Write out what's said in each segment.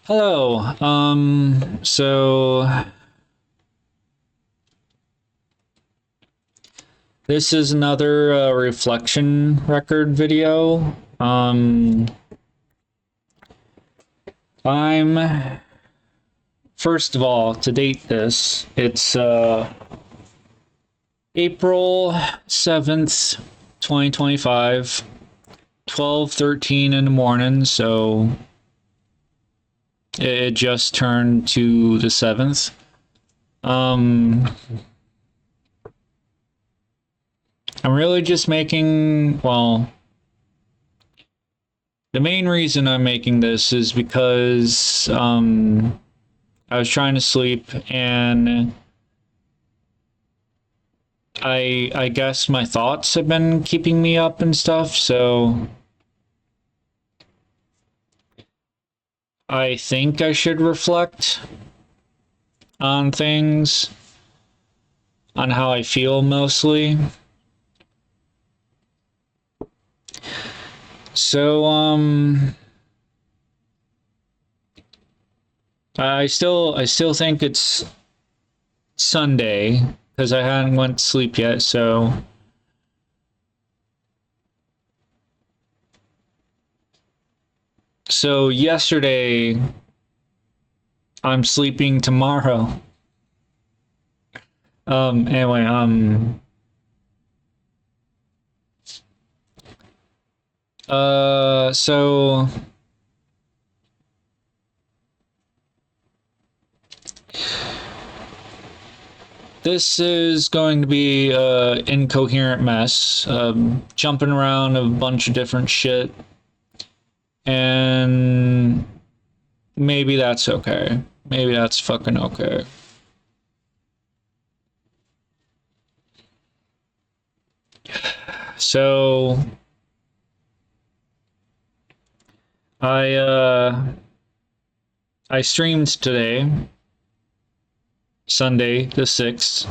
Hello. So this is another reflection record video. I'm first of all to date this. It's April 7th, 2025, 12:13 in the morning. So it just turned to the 7th. I'm really just making, well, the main reason I'm making this is because I was trying to sleep and I guess my thoughts have been keeping me up and stuff, so I think I should reflect on things, on how I feel mostly. So I still think it's Sunday because I hadn't went to sleep yet, so yesterday I'm sleeping tomorrow. Anyway, so this is going to be incoherent mess, jumping around a bunch of different shit, and maybe that's okay. Maybe that's fucking okay. So I I streamed today, Sunday the 6th,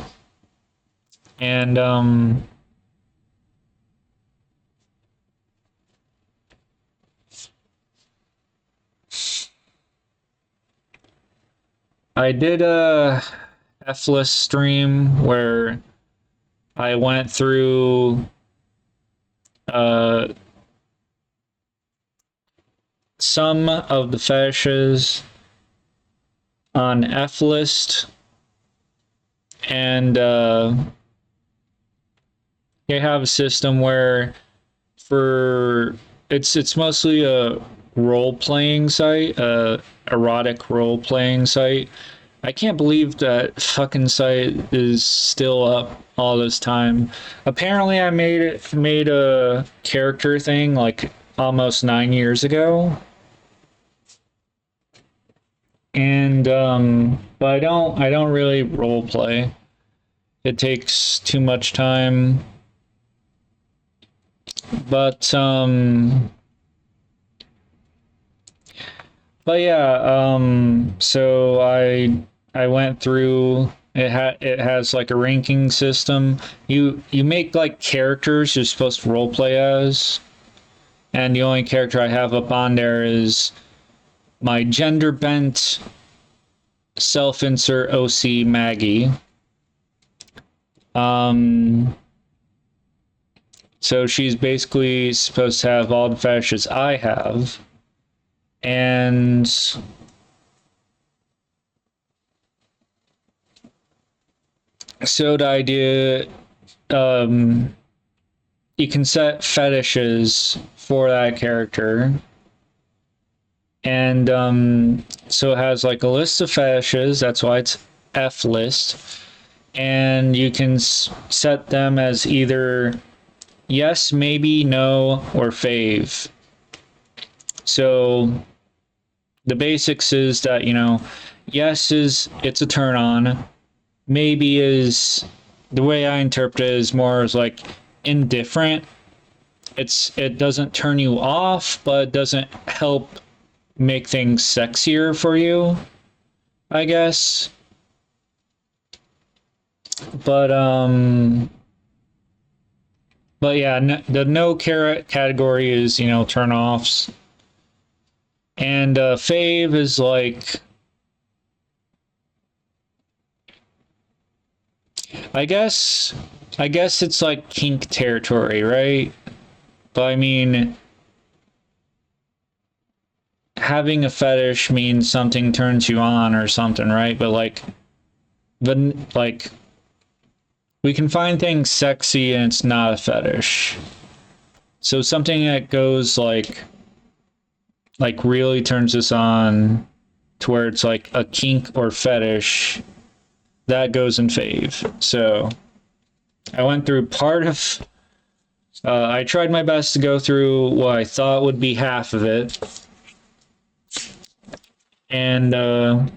and I did a F-list stream where I went through uh some of the fetishes on F-list, and they have a system where for it's mostly a role playing site, erotic role playing site. I can't believe that fucking site is still up all this time. Apparently, I made a character thing like almost 9 years ago, and but I don't really role play. It takes too much time. But yeah, so I went through it has like a ranking system. You make like characters you're supposed to role play as, and the only character I have up on there is my gender bent self-insert OC Maggie. So she's basically supposed to have all the fetishes I have. And so the idea, you can set fetishes for that character. And so it has like a list of fetishes. That's why it's F list. And you can set them as either yes, maybe, no, or fave. So the basics is that, yes is it's a turn on. Maybe is the way I interpret it is more as like indifferent. It doesn't turn you off, but it doesn't help make things sexier for you, I guess. But yeah, the no category is turn offs. And fave is like, I guess it's like kink territory, right? But I mean, having a fetish means something turns you on or something, right? But like we can find things sexy and it's not a fetish. So something that goes like really turns us on to where it's like a kink or fetish, that goes in fave. So I went through part of I tried my best to go through what I thought would be half of it. And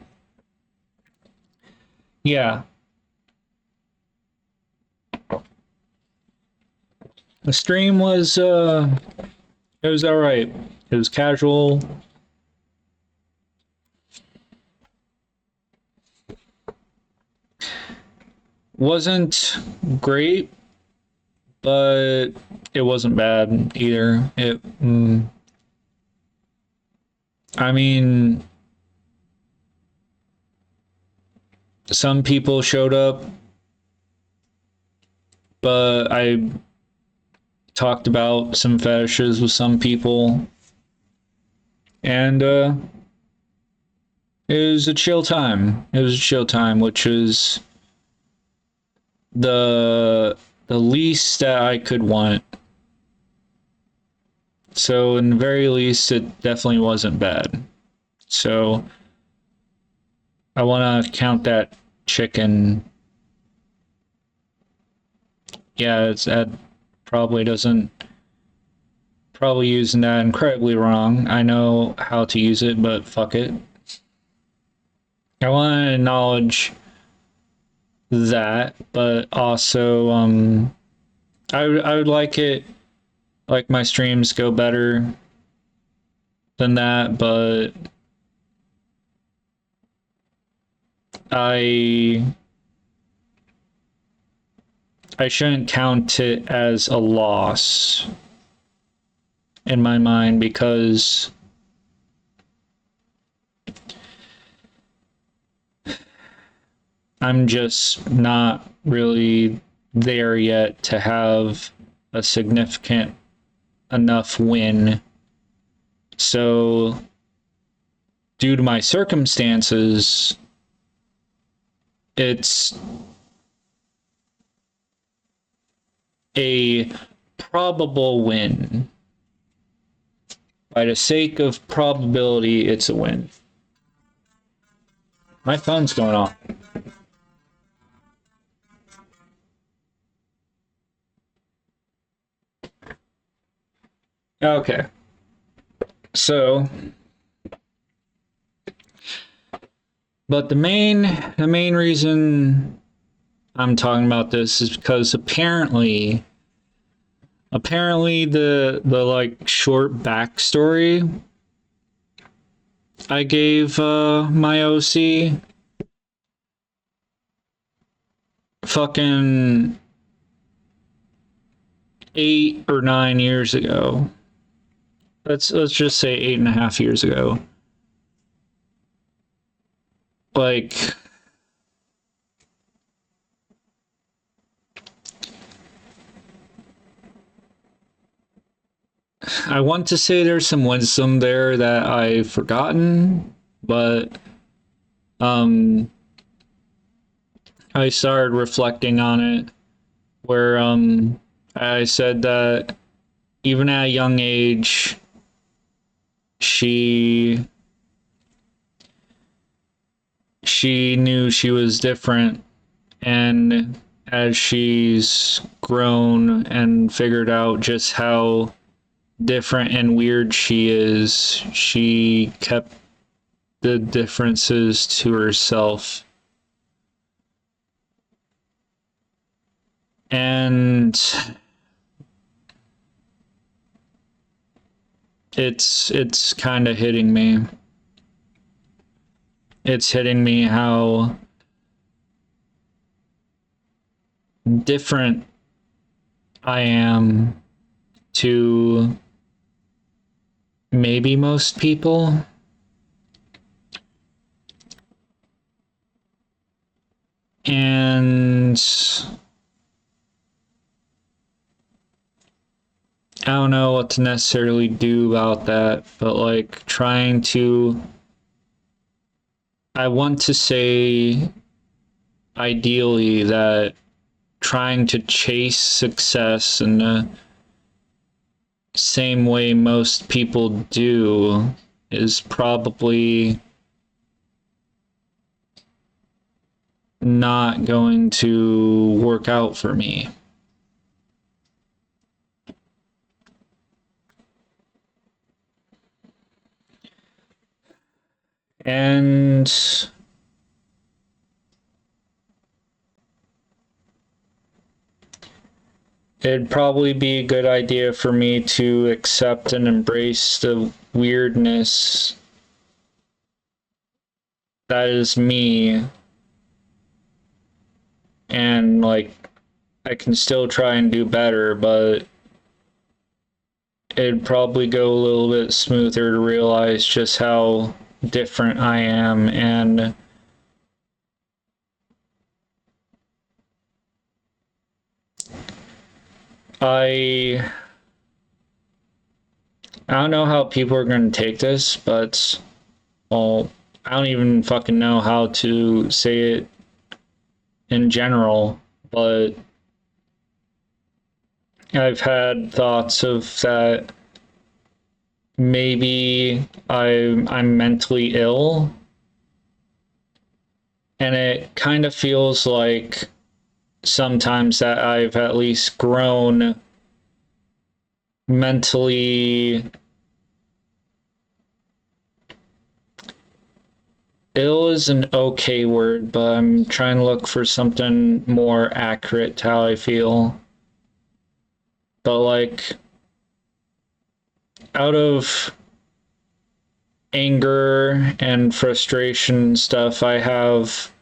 yeah. The stream was it was all right. It was casual. Wasn't great, but it wasn't bad either. I mean, some people showed up, but I talked about some fetishes with some people, and it was a chill time. It was a chill time, which is the least that I could want. So in the very least, it definitely wasn't bad. So I want to count that chicken. Yeah, it's that probably doesn't, probably using that incredibly wrong. I know how to use it, but fuck it. I want to acknowledge that, but also I would like my streams go better than that, but I shouldn't count it as a loss in my mind, because I'm just not really there yet to have a significant enough win. So due to my circumstances, it's a probable win. By the sake of probability, it's a win. My phone's going off. Okay. So, but the main reason I'm talking about this is because apparently the like short backstory I gave my OC fucking 8 or 9 years ago. Let's just say 8.5 years ago. Like, I want to say there's some wisdom there that I've forgotten, but I started reflecting on it, where I said that even at a young age, she knew she was different, and as she's grown and figured out just how different and weird she is, she kept the differences to herself. And it's kind of hitting me. It's hitting me how different I am to maybe most people. And I don't know what to necessarily do about that, but like I want to say ideally that trying to chase success in the same way most people do is probably not going to work out for me. And it'd probably be a good idea for me to accept and embrace the weirdness that is me. And like, I can still try and do better, but it'd probably go a little bit smoother to realize just how different I am. And I don't know how people are going to take this, but well, I don't even fucking know how to say it in general, but I've had thoughts of that maybe I'm mentally ill, and it kind of feels like sometimes that I've at least grown mentally. Ill is an okay word, but I'm trying to look for something more accurate to how I feel. But like, out of anger and frustration and stuff, I have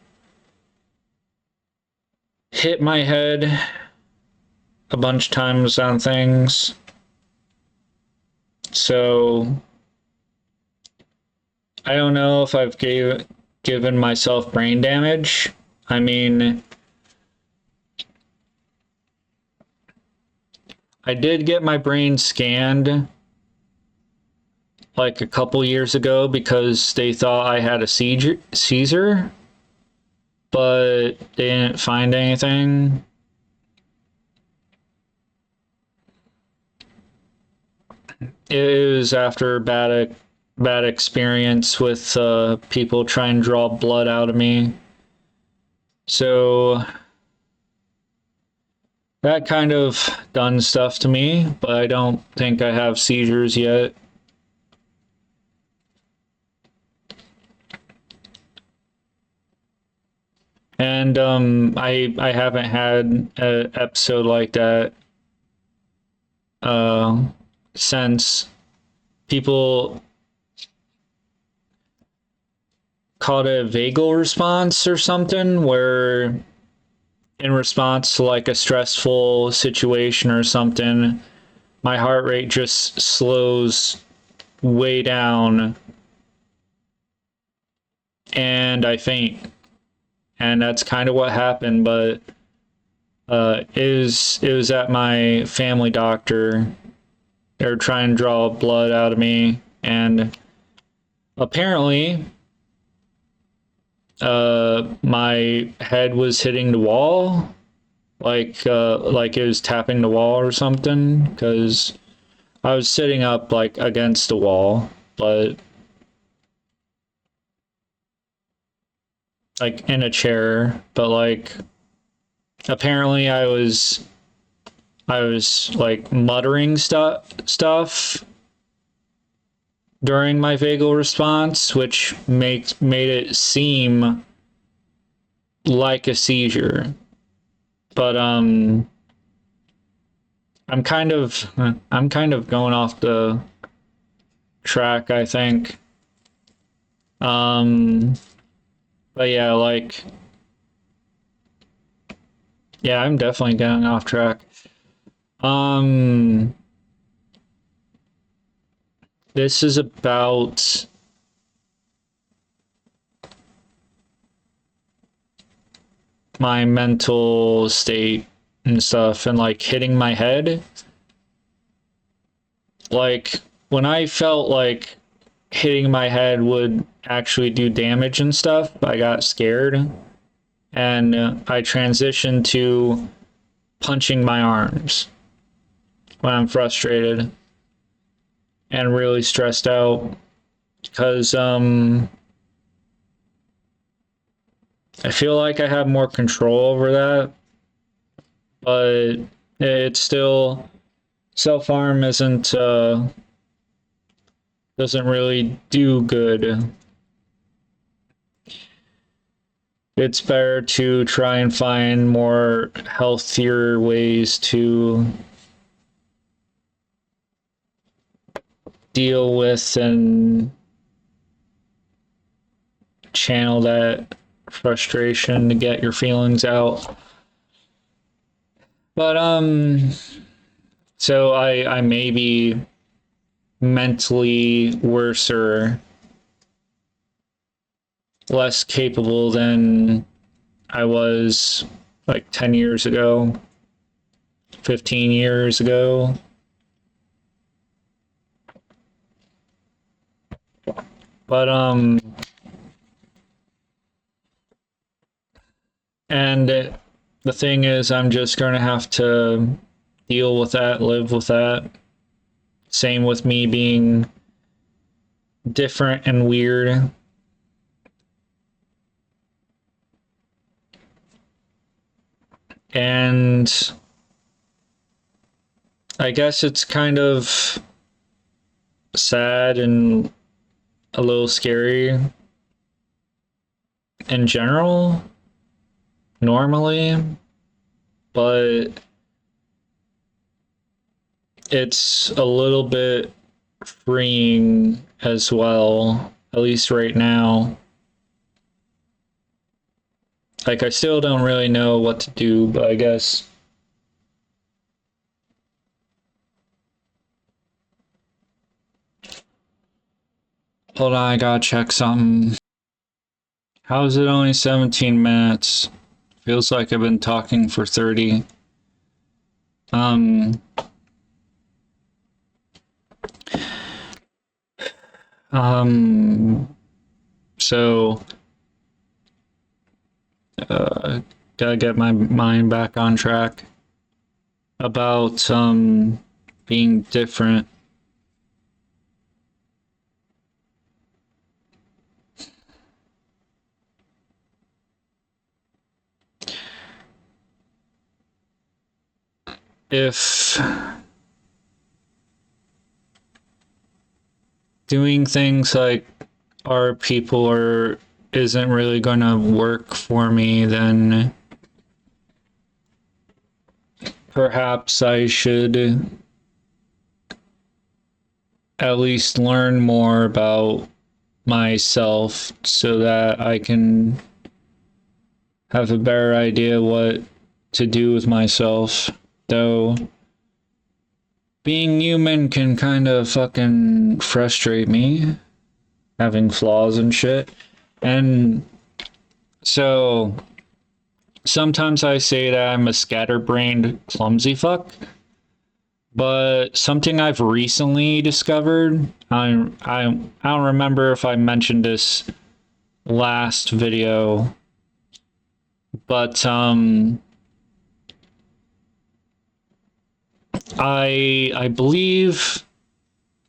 hit my head a bunch of times on things. So I don't know if I've given myself brain damage. I mean, I did get my brain scanned like a couple years ago because they thought I had a seizure, but they didn't find anything. It was after a bad experience with people trying to draw blood out of me. So that kind of done stuff to me, but I don't think I have seizures yet. And I haven't had an episode like that since. People called it a vagal response or something, where in response to like a stressful situation or something, my heart rate just slows way down and I faint. And that's kind of what happened, but it was at my family doctor. They were trying to draw blood out of me, and apparently my head was hitting the wall, like it was tapping the wall or something, because I was sitting up like against the wall, but like in a chair, but like apparently I was like muttering stuff during my vagal response, which made it seem like a seizure. But I'm kind of going off the track, I think. But yeah, like yeah, I'm definitely getting off track. This is about my mental state and stuff, and like hitting my head. Like when I felt like hitting my head would actually do damage and stuff, I got scared, and I transitioned to punching my arms when I'm frustrated and really stressed out, because I feel like I have more control over that, but it's still, self-harm isn't doesn't really do good. It's better to try and find more healthier ways to deal with and channel that frustration to get your feelings out. But so I may be mentally worse or less capable than I was like 10 years ago, 15 years ago. But and the thing is, I'm just going to have to deal with that, live with that. Same with me being different and weird. And I guess it's kind of sad and a little scary in general, normally, but it's a little bit freeing as well, at least right now. Like, I still don't really know what to do, but I guess hold on, I gotta check something. How is it only 17 minutes? Feels like I've been talking for 30. So gotta get my mind back on track about being different. If doing things like our people or isn't really gonna work for me, then perhaps I should at least learn more about myself so that I can have a better idea what to do with myself. Though being human can kind of fucking frustrate me, having flaws and shit. And so sometimes I say that I'm a scatterbrained, clumsy fuck. But something I've recently discovered, I don't remember if I mentioned this last video, but I believe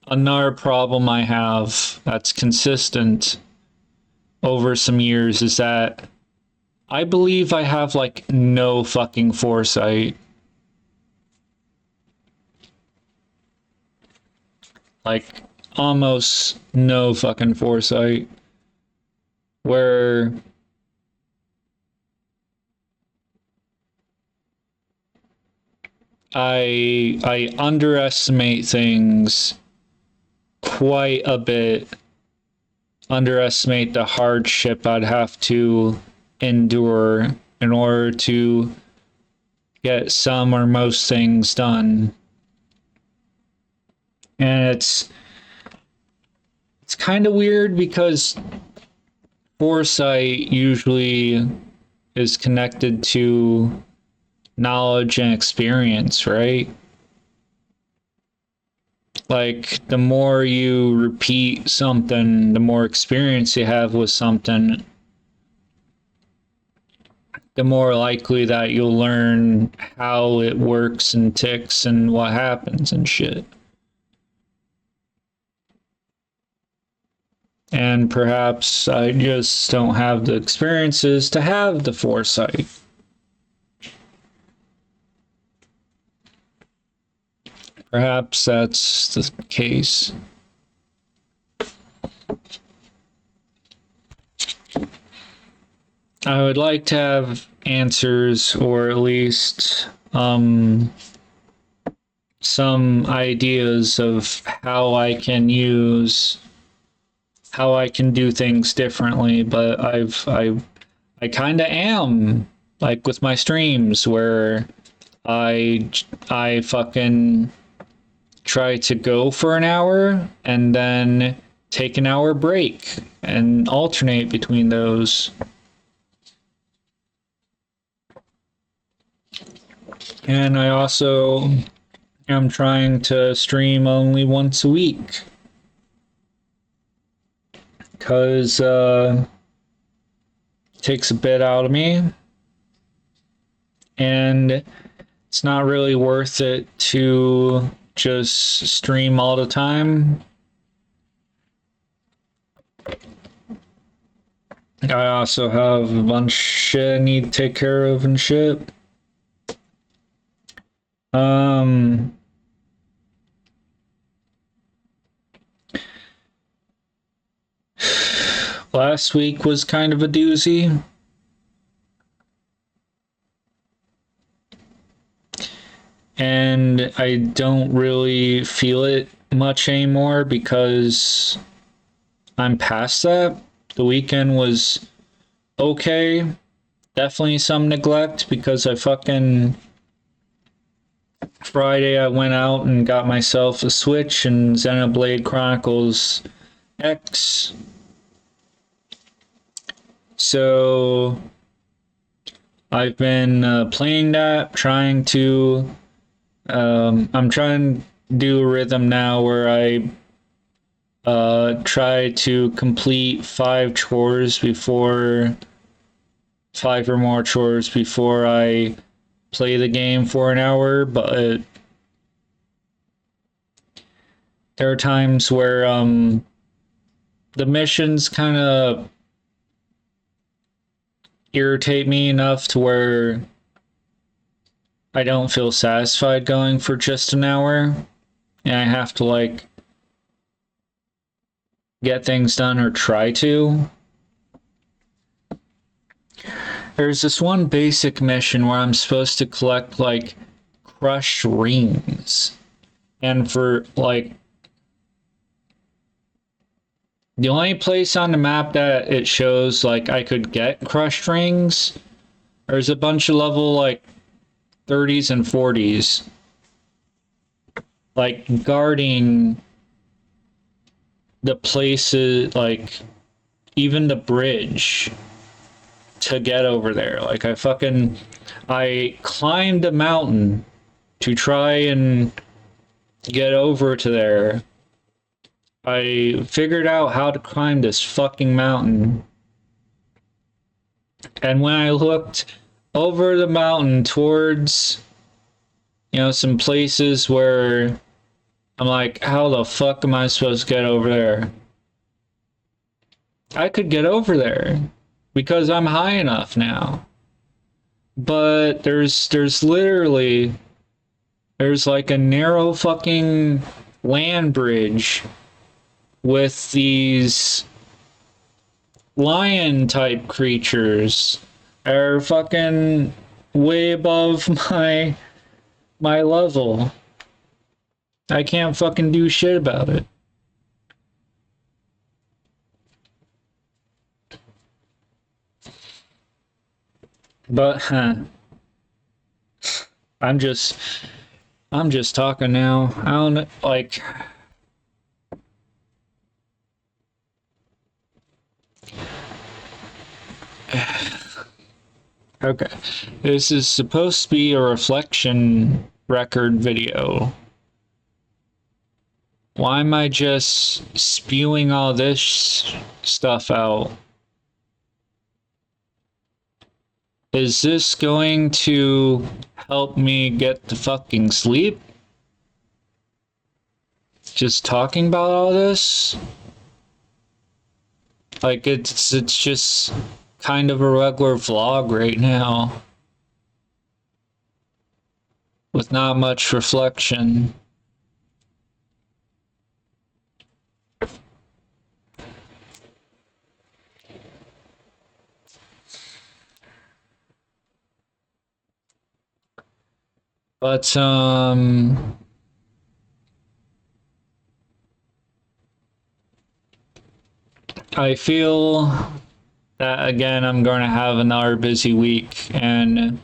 another problem I have that's consistent over some years is that I believe I have like no fucking foresight. Like almost no fucking foresight. Where I underestimate things quite a bit. Underestimate the hardship I'd have to endure in order to get some or most things done. And it's kind of weird because foresight usually is connected to knowledge and experience, right? Like, the more you repeat something, the more experience you have with something, the more likely that you'll learn how it works and ticks and what happens and shit. And perhaps I just don't have the experiences to have the foresight. Perhaps that's the case. I would like to have answers, or at least some ideas of how I can do things differently, but I kind of am, like with my streams where I fucking try to go for an hour and then take an hour break and alternate between those. And I also am trying to stream only once a week. Because it takes a bit out of me. And it's not really worth it to just stream all the time. I also have a bunch of shit I need to take care of and shit. Last week was kind of a doozy. And I don't really feel it much anymore because I'm past that. The weekend was okay. Definitely some neglect because Friday I went out and got myself a Switch and Xenoblade Chronicles X. So I've been playing that, I'm trying to do a rhythm now where I try to complete 5 or more chores before I play the game for an hour, but there are times where the missions kind of irritate me enough to where I don't feel satisfied going for just an hour, and I have to like get things done or try to. There's this one basic mission where I'm supposed to collect like crushed rings, and for like the only place on the map that it shows like I could get crushed rings, there's a bunch of level like 30s and 40s like guarding the places, like even the bridge to get over there. Like I climbed a mountain to try and get over to there. I figured out how to climb this fucking mountain. And when I looked over the mountain towards, some places where I'm like, how the fuck am I supposed to get over there? I could get over there because I'm high enough now. But there's like a narrow fucking land bridge with these lion type creatures are fucking way above my level. I can't fucking do shit about it. But I'm just talking now. I don't like Okay. This is supposed to be a reflection record video. Why am I just spewing all this stuff out? Is this going to help me get to fucking sleep? Just talking about all this? Like it's just kind of a regular vlog right now. With not much reflection. But I feel that again I'm going to have another busy week and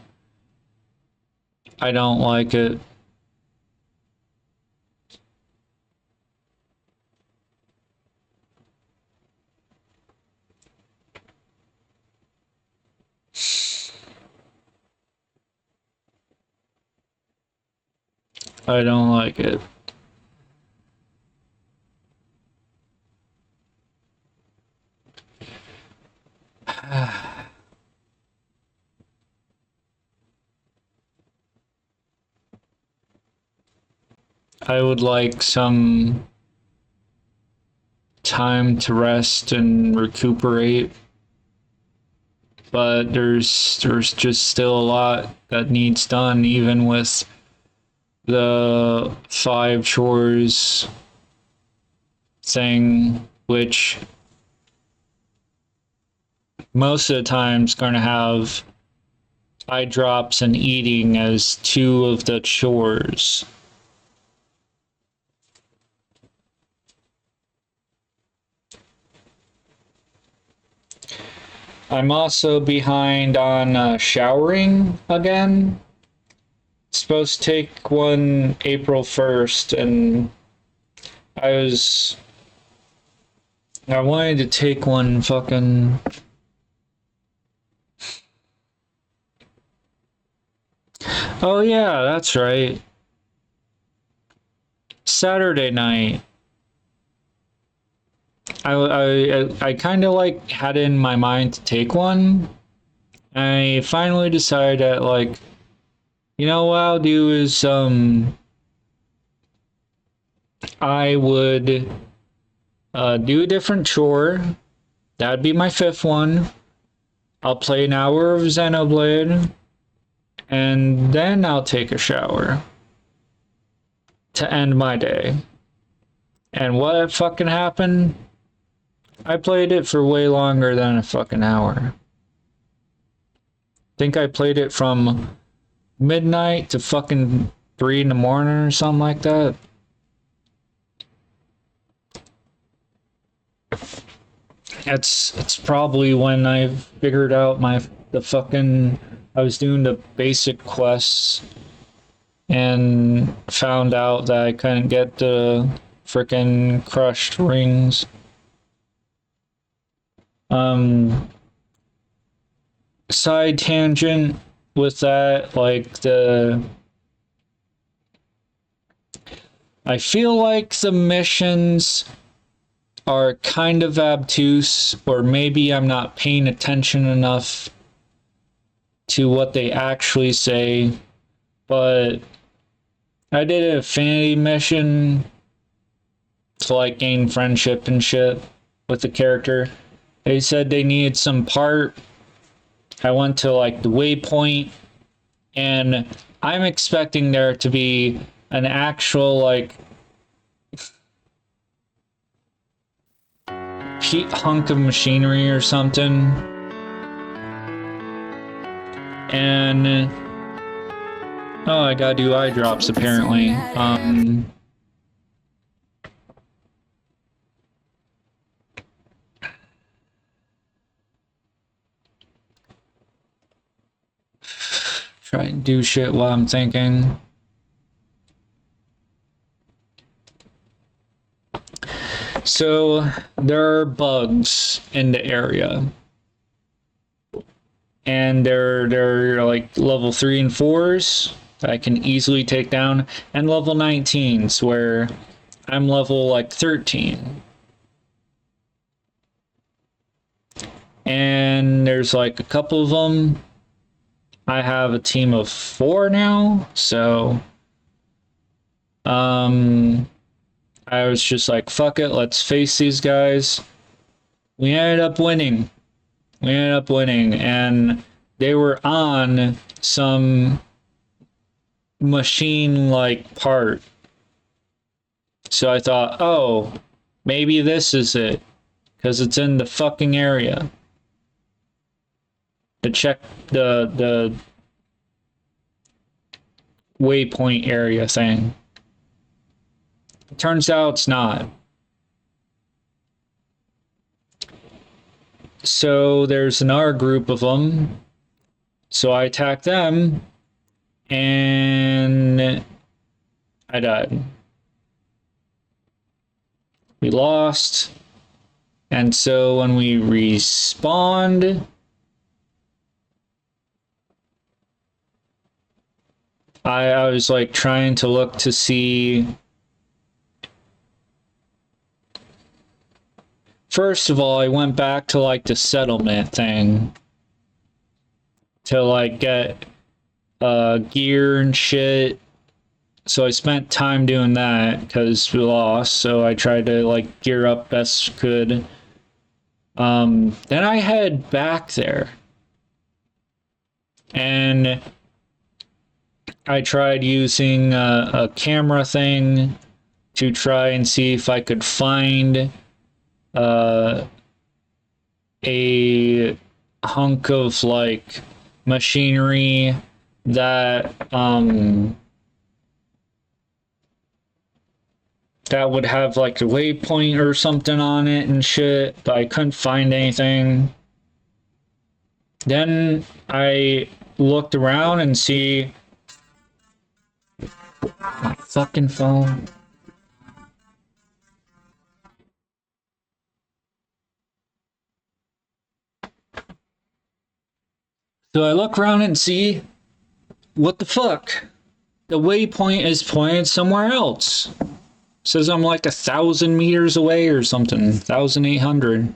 I don't like it. I don't like it. I would like some time to rest and recuperate, but there's just still a lot that needs done, even with the 5 chores thing, which most of the time is going to have eye drops and eating as 2 of the chores. I'm also behind on showering again. Supposed to take one April 1st, and I wanted to take one fucking... Oh yeah, that's right. Saturday night. I kind of like had it in my mind to take one. I finally decided that like, you know what I'll do is I would do a different chore. That'd be my 5th one. I'll play an hour of Xenoblade, and then I'll take a shower to end my day. And what fucking happened? I played it for way longer than a fucking hour. Think I played it from midnight to fucking 3 in the morning or something like that. It's probably when I figured out I was doing the basic quests and found out that I couldn't get the freaking crushed rings. Side tangent with that, like I feel like the missions are kind of obtuse, or maybe I'm not paying attention enough to what they actually say, but I did a affinity mission to like gain friendship and shit with the character. They said they needed some part. I went to like the waypoint, and I'm expecting there to be an actual like hunk of machinery or something, and oh, I gotta do eye drops apparently. Try and do shit while I'm thinking. So there are bugs in the area, and they're like level 3 and 4s that I can easily take down, and level 19s where I'm level like 13. And there's like a couple of them. I have a team of 4 now, so I was just like, fuck it, let's face these guys. We ended up winning. And they were on some machine-like part. So I thought, oh, maybe this is it, because it's in the fucking area. To check the waypoint area thing. It turns out it's not. So there's another group of them. So I attacked them, and I died. We lost. And so when we respawned, I was like trying to look to see. First of all, I went back to like the settlement thing to like get gear and shit. So I spent time doing that because we lost. So I tried to like gear up best could. Then I head back there, and I tried using a camera thing to try and see if I could find a hunk of like machinery that that would have like a waypoint or something on it and shit, but I couldn't find anything. Then I looked around and see my fucking phone. So I look around and see, what the fuck? The waypoint is pointed somewhere else. It says I'm like 1,000 meters away or something, 1,800.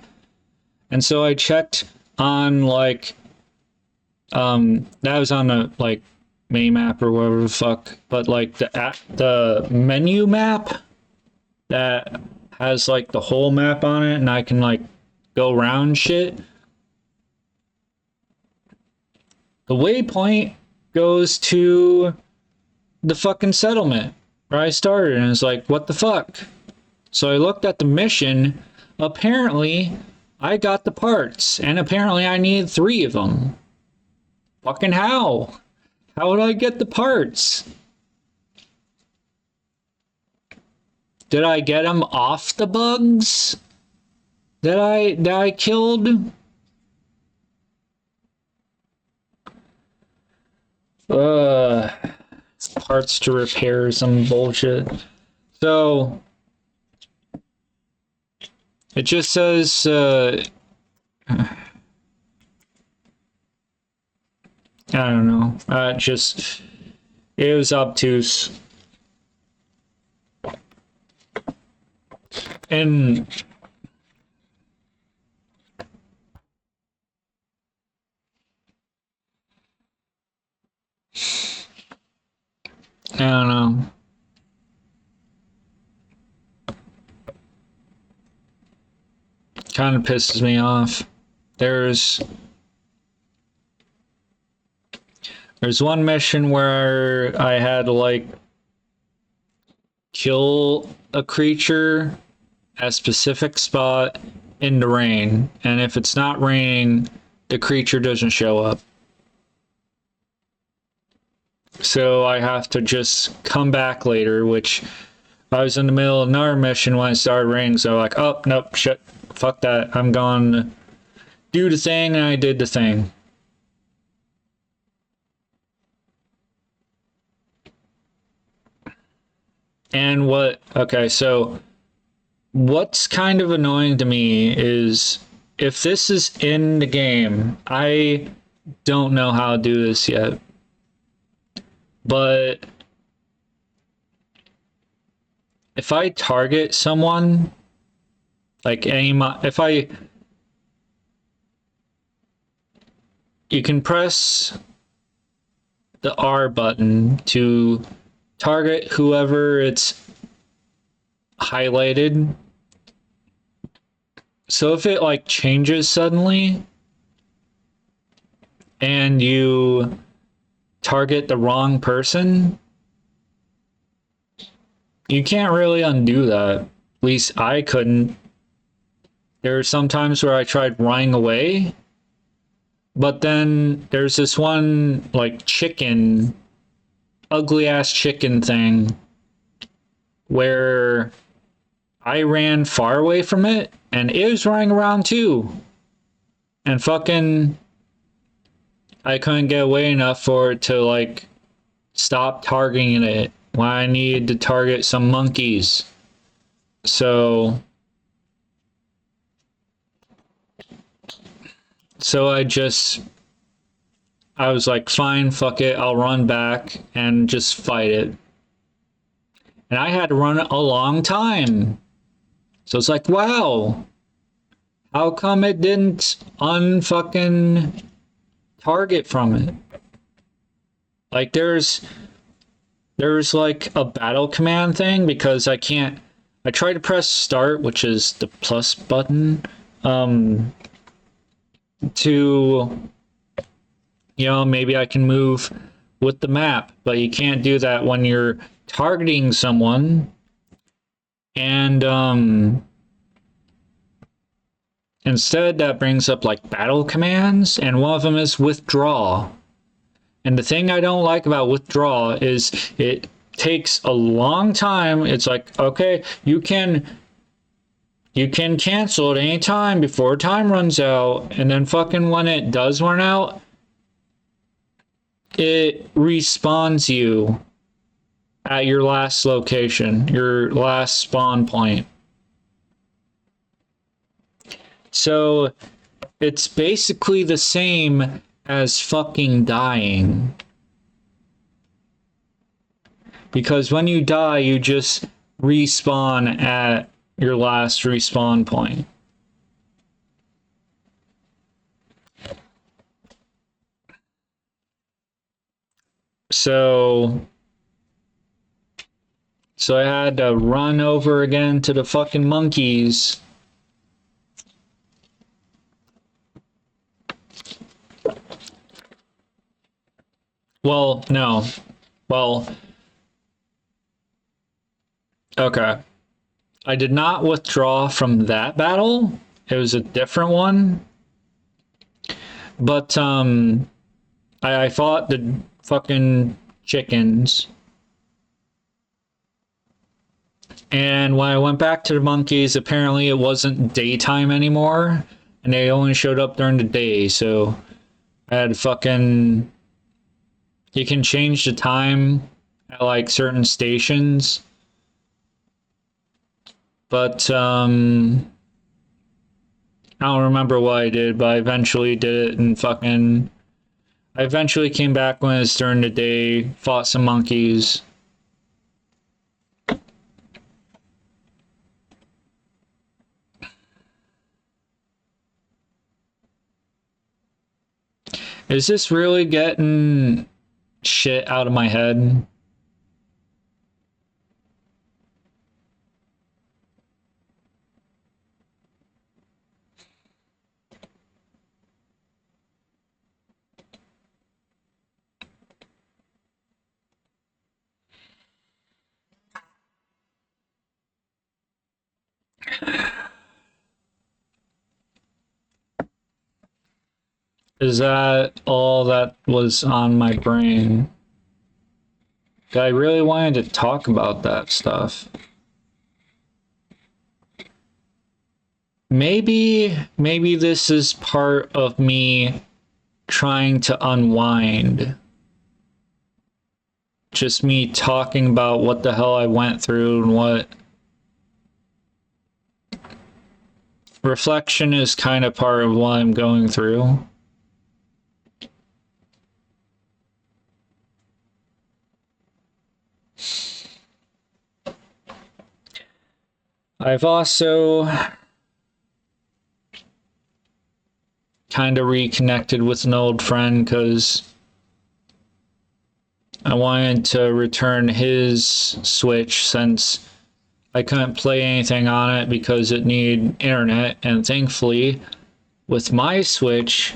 And so I checked on like, that was on the like main map or whatever the fuck, but like the menu map that has like the whole map on it, and I can like go around shit. The waypoint goes to the fucking settlement where I started, and it's like, what the fuck? So I looked at the mission. Apparently, I got the parts, and apparently I needed 3 of them. Fucking how? How would I get the parts? Did I get them off the bugs that I killed? Parts to repair some bullshit. So it just says I don't know. It was obtuse. And I don't know. Kind of pisses me off. There's one mission where I had to like kill a creature at a specific spot in the rain, and if it's not raining, the creature doesn't show up. So I have to just come back later, which I was in the middle of another mission when it started raining, so like, oh, nope, shit, fuck that. I'm going to do the thing, and I did the thing. And okay, so what's kind of annoying to me is if this is in the game, I don't know how to do this yet. But if I target someone, like you can press the R button to target whoever it's highlighted. So if it like changes suddenly and you target the wrong person, you can't really undo that. At least I couldn't. There are some times where I tried running away, but then there's this one like chicken, ugly ass chicken thing where I ran far away from it and it was running around too. And fucking I couldn't get away enough for it to like stop targeting it when I needed to target some monkeys. So I was like, fine, fuck it, I'll run back and just fight it. And I had to run a long time. So it's like, wow, how come it didn't unfucking target from it? Like there's like a battle command thing because I try to press start, which is the plus button, to, maybe I can move with the map, but you can't do that when you're targeting someone. And instead that brings up like battle commands, and one of them is withdraw. And the thing I don't like about withdraw is it takes a long time. It's like, okay, you can cancel at any time before time runs out, and then fucking when it does run out, it respawns you at your last location, your last spawn point. So it's basically the same as fucking dying. Because when you die, you just respawn at your last respawn point. So I had to run over again to the fucking monkeys. Well, no. Well, okay. I did not withdraw from that battle. It was a different one. But I fought the fucking chickens. And when I went back to the monkeys, apparently it wasn't daytime anymore, and they only showed up during the day, so I had fucking... You can change the time at like certain stations. But I don't remember what I did, but I eventually did it and fucking... I eventually came back when it was during the day, fought some monkeys. Is this really getting shit out of my head? Is that all that was on my brain? I really wanted to talk about that stuff. Maybe this is part of me trying to unwind. Just me talking about what the hell I went through and what... Reflection is kind of part of what I'm going through. I've also kind of reconnected with an old friend because I wanted to return his Switch since I couldn't play anything on it because it needed internet, and thankfully, with my Switch,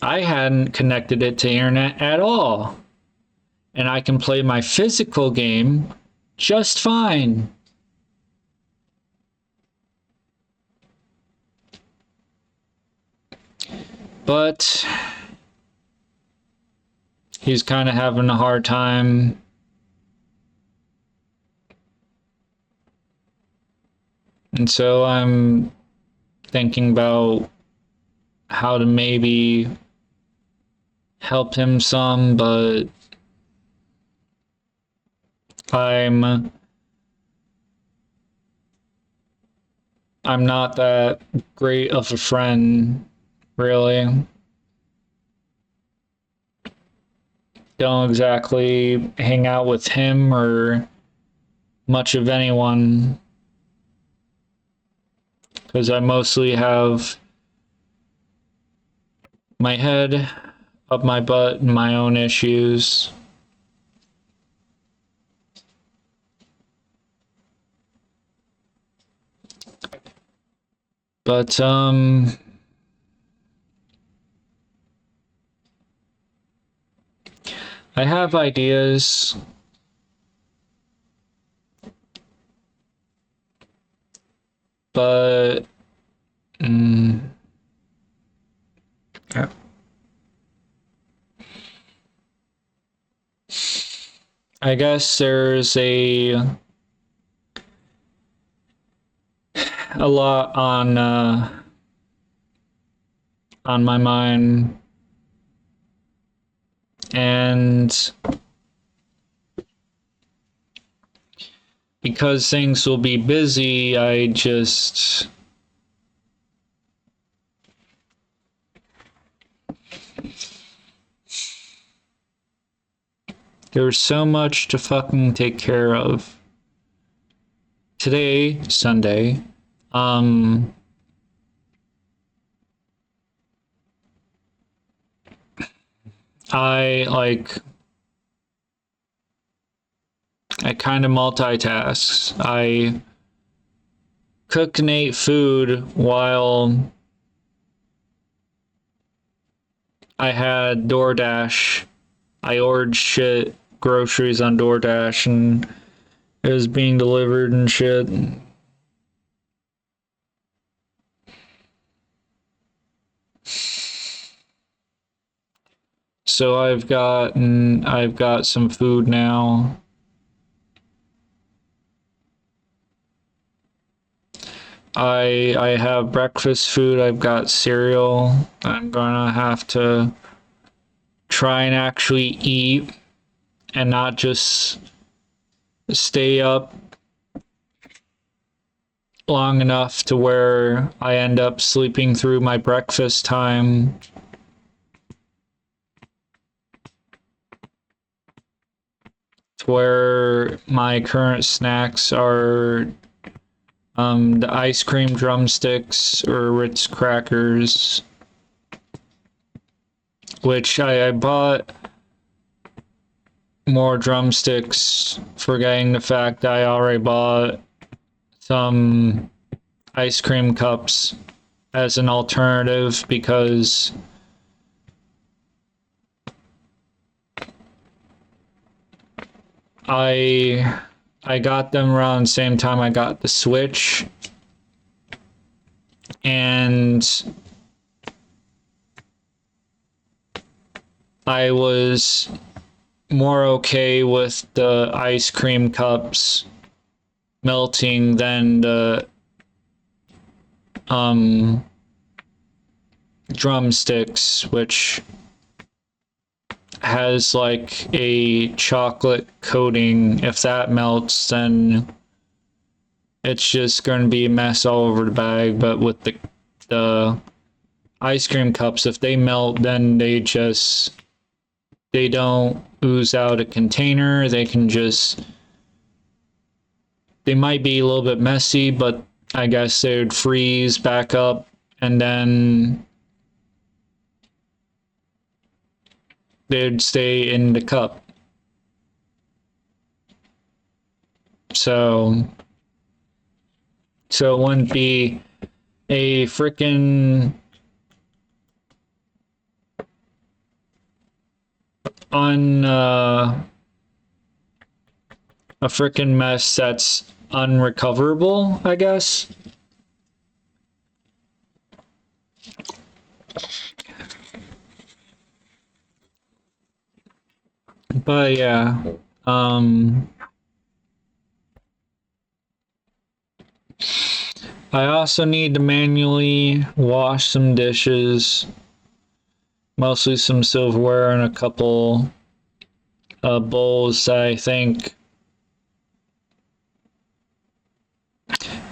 I hadn't connected it to internet at all, and I can play my physical game just fine. But he's kind of having a hard time. And so I'm thinking about how to maybe help him some, but I'm not that great of a friend, really. Don't exactly hang out with him or much of anyone because I mostly have my head up my butt and my own issues. But I have ideas. But I guess there's a lot on my mind, and because things will be busy, I just there's so much to fucking take care of. Today, Sunday, I kind of multitask. I cook and ate food while I had DoorDash. I ordered shit, groceries on DoorDash, and it was being delivered and shit. So I've got some food now. I have breakfast food. I've got cereal. I'm gonna have to try and actually eat and not just stay up long enough to where I end up sleeping through my breakfast time. To where my current snacks are the ice cream drumsticks or Ritz crackers, which I bought more drumsticks, forgetting the fact I already bought some ice cream cups as an alternative because I got them around the same time I got the Switch, and I was more okay with the ice cream cups melting than the drumsticks, which has like a chocolate coating. If that melts, then it's just going to be a mess all over the bag. But with the ice cream cups, if they melt, then they don't ooze out a container. They can just they might be a little bit messy, but I guess they would freeze back up and then they'd stay in the cup. So it wouldn't be a freaking a freaking mess that's unrecoverable, I guess. But yeah, I also need to manually wash some dishes, mostly some silverware and a couple bowls that I think.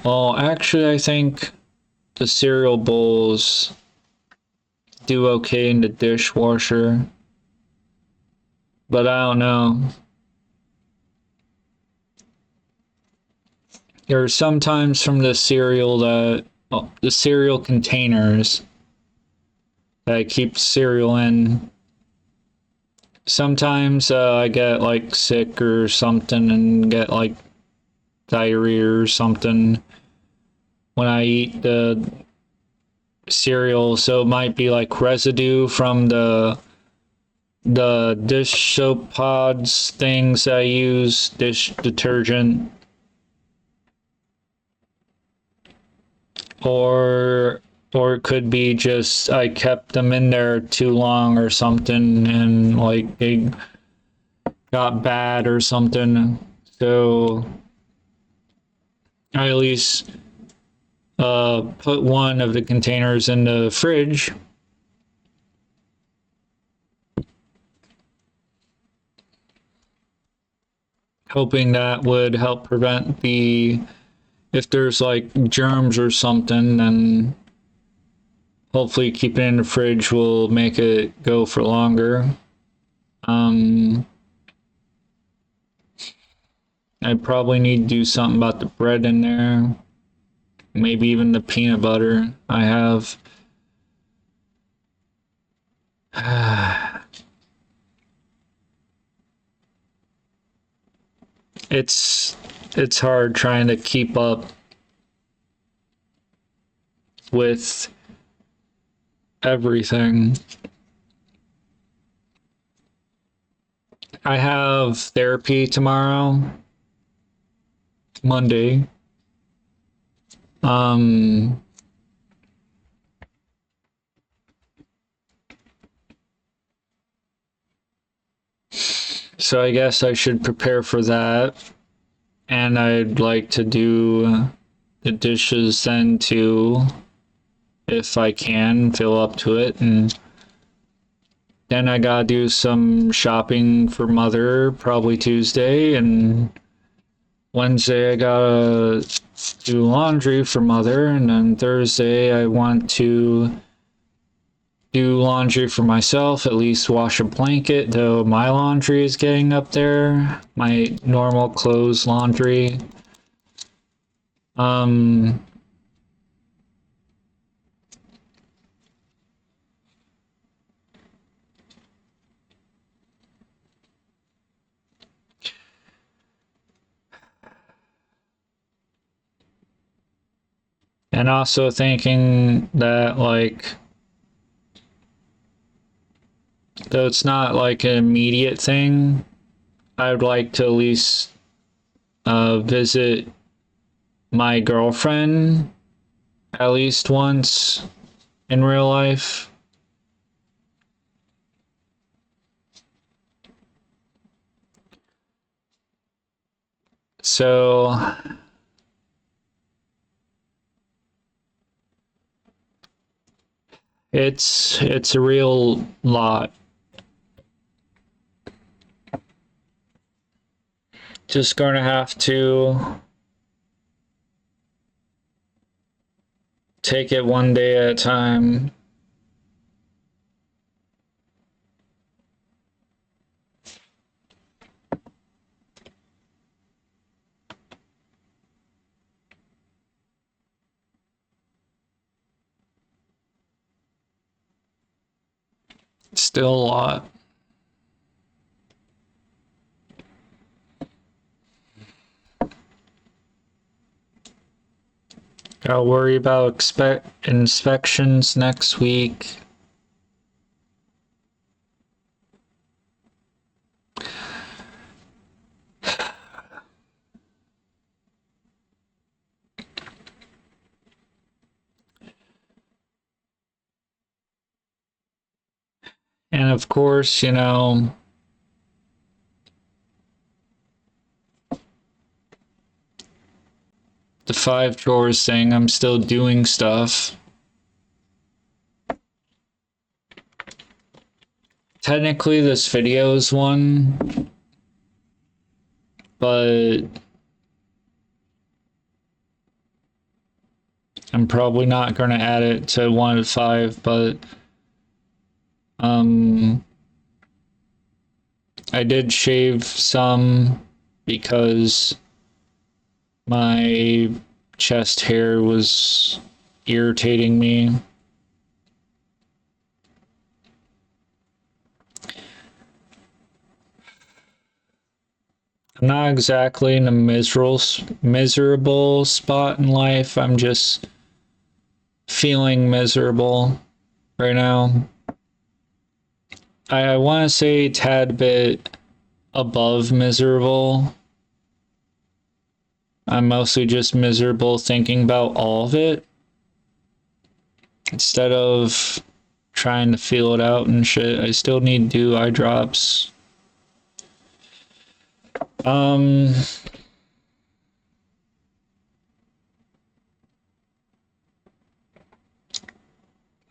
Well, actually, I think the cereal bowls do okay in the dishwasher, but I don't know. There's sometimes from the cereal the cereal containers that I keep cereal in. Sometimes I get like sick or something and get like diarrhea or something when I eat the cereal, so it might be like residue from the dish soap pods things I use, dish detergent, or it could be just I kept them in there too long or something and like they got bad or something. So I at least put one of the containers in the fridge, hoping that would help prevent if there's like germs or something, then hopefully keeping it in the fridge will make it go for longer. I probably need to do something about the bread in there, maybe even the peanut butter I have. It's hard trying to keep up with everything. I have therapy tomorrow, Monday. So I guess I should prepare for that. And I'd like to do the dishes then too, if I can, feel up to it. And then I gotta do some shopping for mother, probably Tuesday. And Wednesday I gotta do laundry for mother. And then Thursday I want to do laundry for myself, at least wash a blanket, though my laundry is getting up there, my normal clothes laundry. And also thinking that like, though it's not like an immediate thing, I would like to at least visit my girlfriend at least once in real life. So it's a real lot. Just gonna have to take it one day at a time. Still a lot. Gotta worry about inspections next week. And of course, you know, the 5 drawers thing, I'm still doing stuff. Technically, this video is one, but I'm probably not going to add it to 1 to 5, but I did shave some because my chest hair was irritating me. I'm not exactly in a miserable spot in life. I'm just feeling miserable right now. I want to say a tad bit above miserable. I'm mostly just miserable thinking about all of it instead of trying to feel it out and shit. I still need to do eye drops. I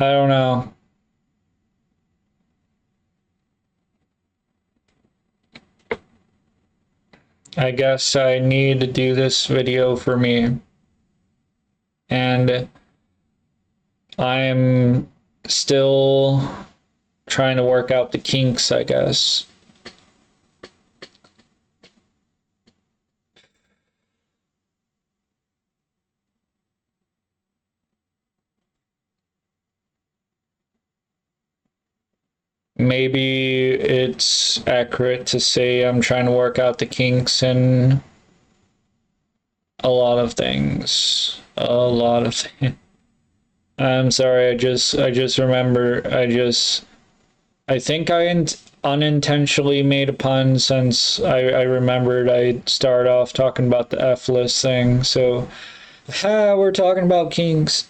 don't know. I guess I need to do this video for me. And I'm still trying to work out the kinks, I guess. Maybe it's accurate to say I'm trying to work out the kinks in a lot of things. A lot of things. I'm sorry, I just remember, I think I unintentionally made a pun since I remembered I started off talking about the F list thing, so we're talking about kinks.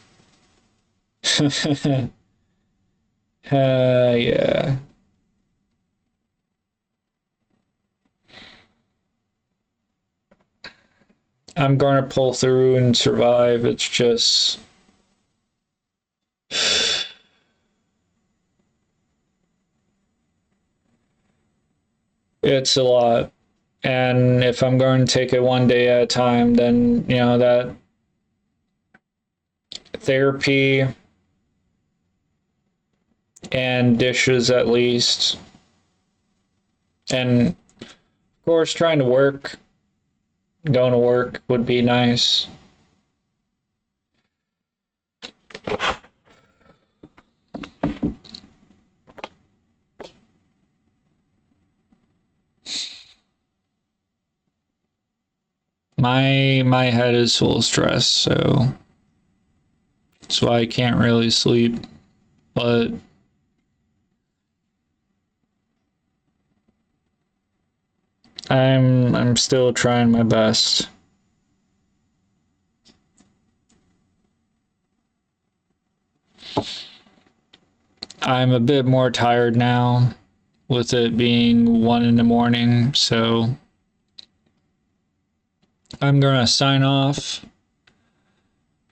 Yeah. I'm gonna pull through and survive. It's just it's a lot. And if I'm going to take it one day at a time, then you know that therapy and dishes at least. And of course trying to work, going to work would be nice. My head is full of stress, so that's why I can't really sleep. But I'm still trying my best. I'm a bit more tired now with it being 1 in the morning, so I'm gonna sign off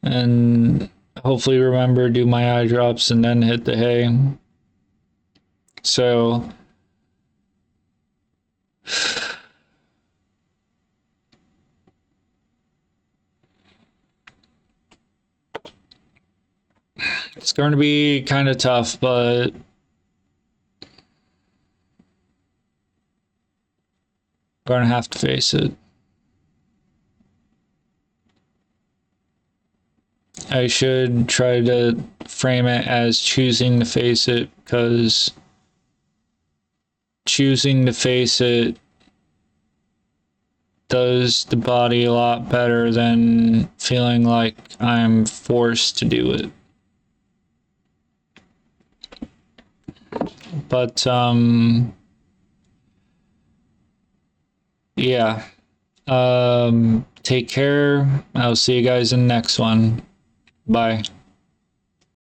and hopefully remember do my eye drops and then hit the hay. So it's going to be kind of tough, but going to have to face it. I should try to frame it as choosing to face it because choosing to face it does the body a lot better than feeling like I'm forced to do it. But yeah. Take care. I'll see you guys in the next one. Bye.